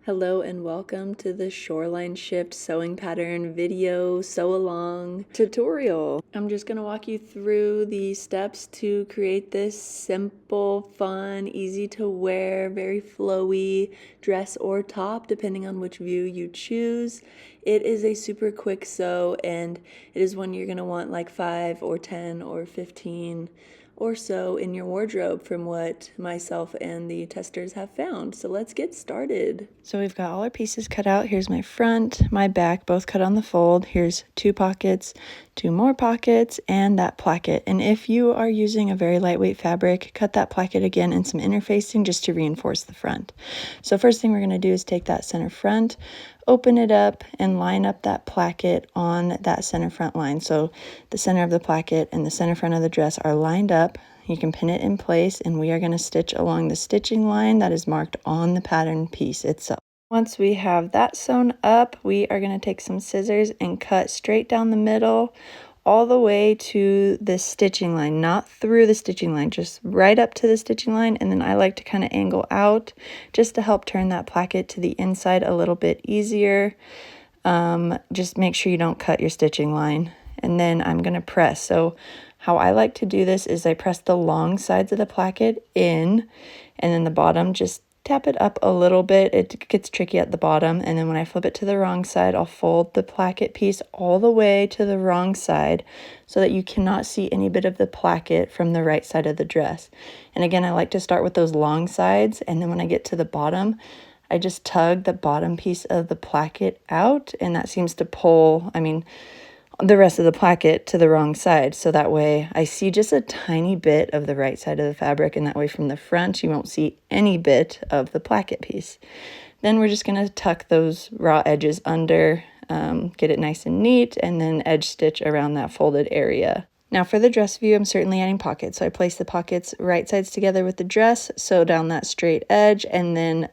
Hello and welcome to the Shoreline Shift sewing pattern video sew along tutorial. I'm just going to walk you through the steps to create this simple, fun, easy to wear, very flowy dress or top depending on which view you choose. It is a super quick sew and it is one you're going to want like 5 or 10 or 15 or so in your wardrobe from what myself and the testers have found. So let's get started. So we've got all our pieces cut out. Here's my front, my back, both cut on the fold. Here's 2 pockets, 2 more pockets, and that placket. And if you are using a very lightweight fabric, cut that placket again and some interfacing just to reinforce the front. So first thing we're going to do is take that center front, open it up, and line up that placket on that center front line. So the center of the placket and the center front of the dress are lined up. You can pin it in place, and we are going to stitch along the stitching line that is marked on the pattern piece itself. Once we have that sewn up, we are going to take some scissors and cut straight down the middle all the way to the stitching line, not through the stitching line, just right up to the stitching line. And then I like to kind of angle out just to help turn that placket to the inside a little bit easier. Just make sure you don't cut your stitching line. And then I'm going to press. So how I like to do this is I press the long sides of the placket in, and then the bottom, just tap it up a little bit. It gets tricky at the bottom, and then when I flip it to the wrong side, I'll fold the placket piece all the way to the wrong side so that you cannot see any bit of the placket from the right side of the dress. And again, I like to start with those long sides, and then when I get to the bottom, I just tug the bottom piece of the placket out, and that seems to pull, the rest of the placket to the wrong side. So that way I see just a tiny bit of the right side of the fabric, and that way from the front you won't see any bit of the placket piece. Then we're just going to tuck those raw edges under, get it nice and neat, and then edge stitch around that folded area. Now for the dress view, I'm certainly adding pockets. So I place the pockets right sides together with the dress, sew down that straight edge, and then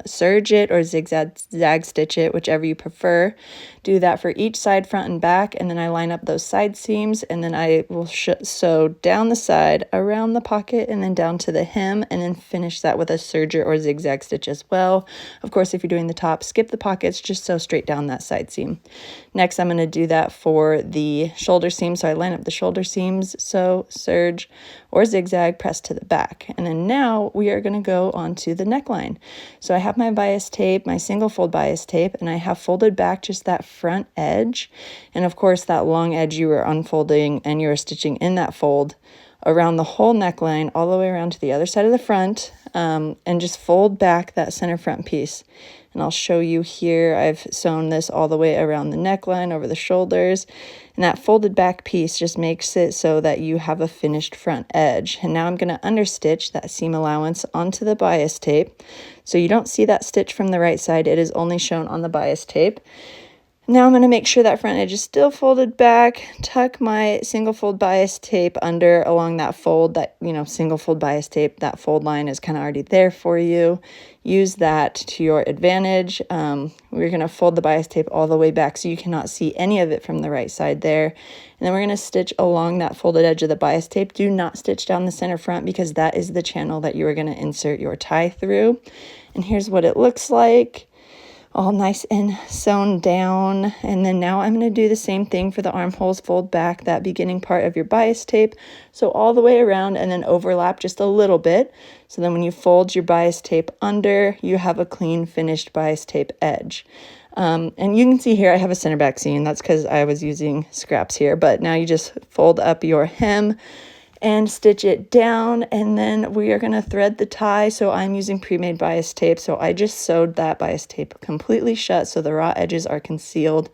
serge it or zigzag stitch it, whichever you prefer. Do that for each side, front and back, and then I line up those side seams, and then I will sew down the side, around the pocket, and then down to the hem, and then finish that with a serger or zigzag stitch as well. Of course, if you're doing the top, skip the pockets, just sew straight down that side seam. Next, I'm going to do that for the shoulder seam, so I line up the shoulder seams, sew, serge, or zigzag, press to the back. And then now we are going to go on to the neckline. So I have my bias tape, my single fold bias tape, and I have folded back just that front edge. And of course, that long edge you were unfolding and you were stitching in that fold around the whole neckline, all the way around to the other side of the front, and just fold back that center front piece. And I'll show you here, I've sewn this all the way around the neckline, over the shoulders, and that folded back piece just makes it so that you have a finished front edge. And now I'm going to understitch that seam allowance onto the bias tape. So you don't see that stitch from the right side, it is only shown on the bias tape. Now I'm going to make sure that front edge is still folded back, tuck my single fold bias tape under along that fold, that, single fold bias tape, that fold line is kind of already there for you. Use that to your advantage. We're going to fold the bias tape all the way back so you cannot see any of it from the right side there. And then we're going to stitch along that folded edge of the bias tape. Do not stitch down the center front because that is the channel that you are going to insert your tie through. And here's what it looks like. All nice and sewn down. And then now I'm going to do the same thing for the armholes. Fold back that beginning part of your bias tape, so all the way around, and then overlap just a little bit. So then when you fold your bias tape under, you have a clean finished bias tape edge. And you can see here I have a center back seam. That's because I was using scraps here. But now you just fold up your hem and stitch it down, and then we are going to thread the tie. So I'm using pre-made bias tape, so I just sewed that bias tape completely shut so the raw edges are concealed.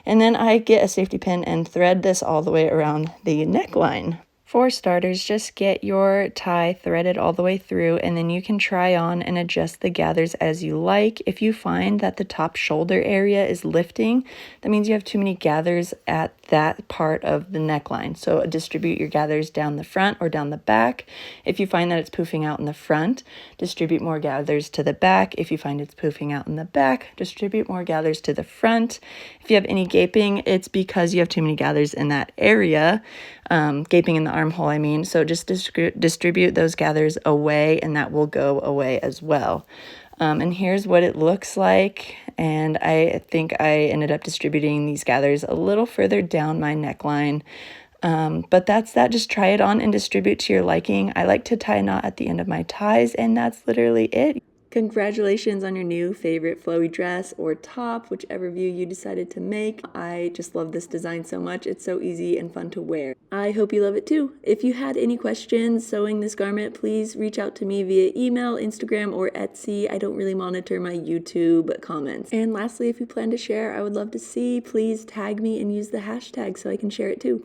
And then I get a safety pin and thread this all the way around the neckline. For starters, just get your tie threaded all the way through, and then you can try on and adjust the gathers as you like. If you find that the top shoulder area is lifting, that means you have too many gathers at that part of the neckline. So distribute your gathers down the front or down the back. If you find that it's poofing out in the front, distribute more gathers to the back. If you find it's poofing out in the back, distribute more gathers to the front. If you have any gaping, it's because you have too many gathers in that area. Gaping in the armhole, So just distribute those gathers away, and that will go away as well. And here's what it looks like. And I think I ended up distributing these gathers a little further down my neckline. But that's that. Just try it on and distribute to your liking. I like to tie a knot at the end of my ties, and that's literally it. Congratulations on your new favorite flowy dress or top, whichever view you decided to make. I just love this design so much. It's so easy and fun to wear. I hope you love it too. If you had any questions sewing this garment, please reach out to me via email, Instagram, or Etsy. I don't really monitor my YouTube comments. And lastly, if you plan to share, I would love to see. Please tag me and use the hashtag so I can share it too.